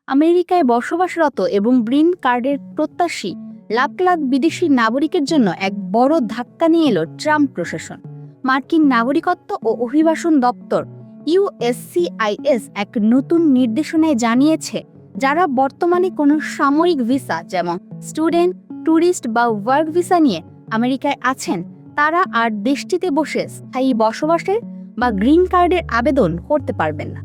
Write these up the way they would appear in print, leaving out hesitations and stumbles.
আমেরিকায় বসবাসরত এবং গ্রিন কার্ডের প্রত্যাশী লাখ লাখ বিদেশি নাগরিকের জন্য এক বড় ধাক্কা নিয়ে এলো ট্রাম্প প্রশাসন। মার্কিন নাগরিকত্ব ও অভিবাসন দপ্তর ইউএসসিআইএস এক নতুন নির্দেশনায় জানিয়েছে, যারা বর্তমানে কোনো সাময়িক ভিসা যেমন স্টুডেন্ট, ট্যুরিস্ট বা ওয়ার্ক ভিসা নিয়ে আমেরিকায় আছেন, তারা আর দেশটিতে বসে স্থায়ী বসবাসের বা গ্রিন কার্ডের আবেদন করতে পারবেন না।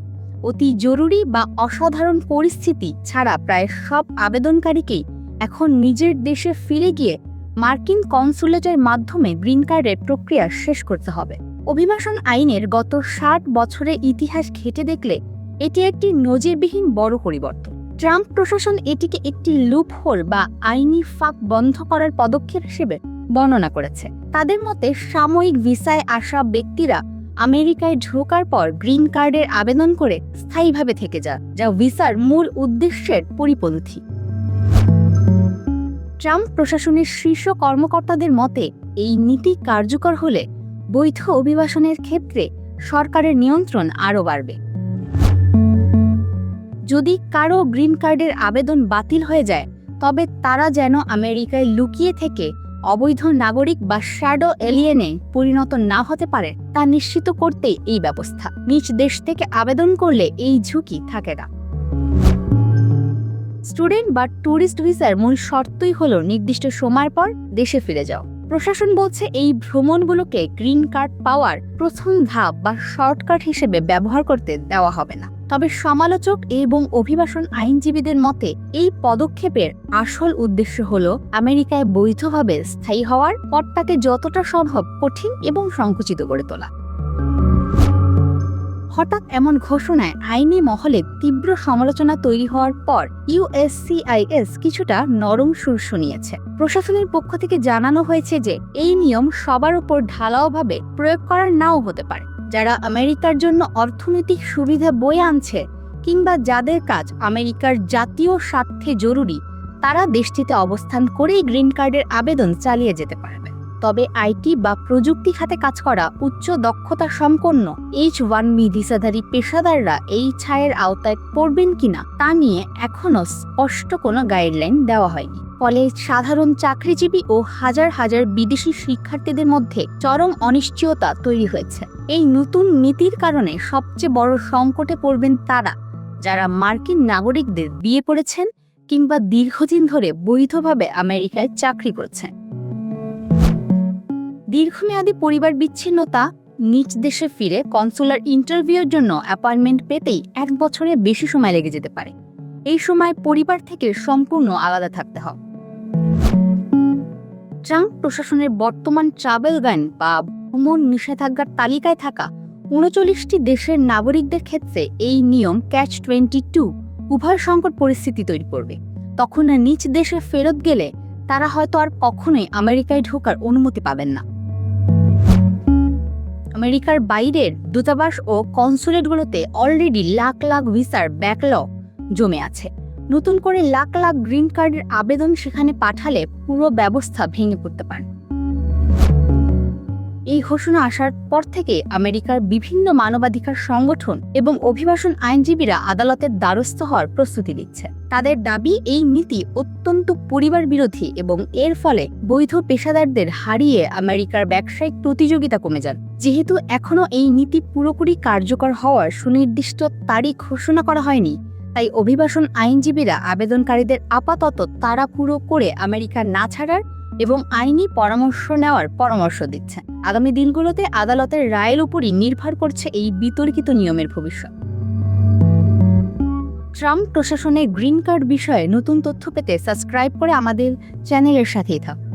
অতি জরুরি বা অসাধারণ পরিস্থিতি ছাড়া প্রায় সব আবেদনকারীকেই এখন নিজের দেশে ফিরে গিয়ে মার্কিন কনসুলেটের মাধ্যমে গ্রিন কার্ডের প্রক্রিয়া শেষ করতে হবে। অভিবাসন আইনের গত ৬০ বছরের ইতিহাস ঘেঁটে দেখলে এটি একটি নজিরবিহীন বড় পরিবর্তন। ট্রাম্প প্রশাসন এটিকে একটি লুপহোল বা আইনি ফাঁক বন্ধ করার পদক্ষেপ হিসেবে বর্ণনা করেছে। তাদের মতে, সাময়িক ভিসায় আসা ব্যক্তিরা আমেরিকায় ঢোকার পর গ্রিন কার্ডের আবেদন করে স্থায়ীভাবে থেকে যান, যা ভিসার মূল উদ্দেশ্যের পরিপন্থী। ট্রাম্প প্রশাসনের শীর্ষ কর্মকর্তাদের মতে, এই নীতি কার্যকর হলে বৈধ অভিবাসনের ক্ষেত্রে সরকারের নিয়ন্ত্রণ আরও বাড়বে। যদি কারো গ্রিন কার্ডের আবেদন বাতিল হয়ে যায়, তবে তারা যেন আমেরিকায় লুকিয়ে থেকে অবৈধ নাগরিক বা শ্যাডো এলিয়েনে পরিণত না হতে পারে তা নিশ্চিত করতেই এই ব্যবস্থা। নিজ দেশ থেকে আবেদন করলে এই ঝুঁকি থাকে না। স্টুডেন্ট বা ট্যুরিস্ট ভিসার মূল শর্তই হলো নির্দিষ্ট সময়ের পর দেশে ফিরে যাও। প্রশাসন বলছে, এই ভ্রমণগুলোকে গ্রিন কার্ড পাওয়ার প্রথম ধাপ বা শর্টকাট হিসেবে ব্যবহার করতে দেওয়া হবে না। তবে সমালোচক এবং অভিবাসন আইনজীবীদের মতে, এই পদক্ষেপের আসল উদ্দেশ্য হল আমেরিকায় বৈধভাবে স্থায়ী হওয়ার পথটাকে যতটা সম্ভব কঠিন এবং সংকুচিত করে তোলা। হঠাৎ এমন ঘোষণায় আইনি মহলে তীব্র সমালোচনা তৈরি হওয়ার পর ইউএসসিআইএস কিছুটা নরম সুর শুনিয়েছে। প্রশাসনের পক্ষ থেকে জানানো হয়েছে যে এই নিয়ম সবার উপর ঢালাওভাবে প্রয়োগ করার নাও হতে পারে। যারা আমেরিকার জন্য অর্থনৈতিক সুবিধা বয়ে আনছে কিংবা যাদের কাজ আমেরিকার জাতীয় স্বার্থে জরুরি, তারা দেশটিতে অবস্থান করেই গ্রিন কার্ডের আবেদন চালিয়ে যেতে পারবে। তবে আইটি বা প্রযুক্তি খাতে কাজ করা উচ্চ দক্ষতা সম্পন্ন H-1B ভিসাধারী পেশাদাররা এই ছাড়ের আওতায় পড়বেন কিনা তা নিয়ে এখনো স্পষ্ট কোনো গাইডলাইন দেওয়া হয়নি। ফলে সাধারণ চাকরিজীবী ও হাজার হাজার বিদেশি শিক্ষার্থীদের মধ্যে চরম অনিশ্চয়তা তৈরি হয়েছে। এই নতুন নীতির কারণে সবচেয়ে বড় সংকটে পড়বেন তারা, যারা মার্কিন নাগরিকদের বিয়ে করেছেন কিংবা দীর্ঘদিন ধরে বৈধভাবে আমেরিকায় চাকরি করছেন। দীর্ঘমেয়াদী পরিবার বিচ্ছিন্নতা, নিজ দেশে ফিরে কনসুলার ইন্টারভিউর জন্য অ্যাপয়েন্টমেন্ট পেতেই 1 বছরের বেশি সময় লেগে যেতে পারে। এই সময় পরিবার থেকে সম্পূর্ণ আলাদা থাকতে হবে। ট্রাম্প প্রশাসনের বর্তমান ট্রাভেল ব্যান বা ভ্রমণ নিষেধাজ্ঞার তালিকায় থাকা 39টি দেশের নাগরিকদের ক্ষেত্রে এই নিয়ম ক্যাচ-22 উভয় সংকট পরিস্থিতি তৈরি করবে। তখন নিজ দেশে ফেরত গেলে তারা হয়তো আর কখনোই আমেরিকায় ঢোকার অনুমতি পাবেন না। আমেরিকার বাইরের দূতাবাস ও কনসুলেটগুলোতে অলরেডি লাখ লাখ ভিসার ব্যাকলগ জমে আছে। নতুন করে লাখ লাখ গ্রিন কার্ডের আবেদন সেখানে পাঠালে পুরো ব্যবস্থা ভেঙে পড়তে পারে। এই ঘোষণা আসার পর থেকে আমেরিকার বিভিন্ন মানবাধিকার সংগঠন এবং অভিবাসন আইনজীবীরা আদালতের দ্বারস্থ হওয়ার প্রস্তুতি নিচ্ছে। তাদের দাবি, এই নীতি অত্যন্ত পরিবার বিরোধী এবং এর ফলে বৈধ পেশাদারদের হারিয়ে আমেরিকার ব্যবসায়িক প্রতিযোগিতা কমে যান। যেহেতু এখনো এই নীতি পুরোপুরি কার্যকর হওয়ার সুনির্দিষ্ট তারিখ ঘোষণা করা হয়নি, তাই অভিবাসন আইনজীবীরা আবেদনকারীদের আপাতত তাড়াহুড়ো করে আমেরিকা না ছাড়ার এবং আইনি পরামর্শ নেওয়ার পরামর্শ দিচ্ছে। আগামী দিনগুলোতে আদালতের রায়ের উপরই নির্ভর করছে এই বিতর্কিত নিয়মের ভবিষ্যৎ। ট্রাম্প প্রশাসনের গ্রিন কার্ড বিষয়ে নতুন তথ্য পেতে সাবস্ক্রাইব করে আমাদের চ্যানেলের সাথেই থাকুন।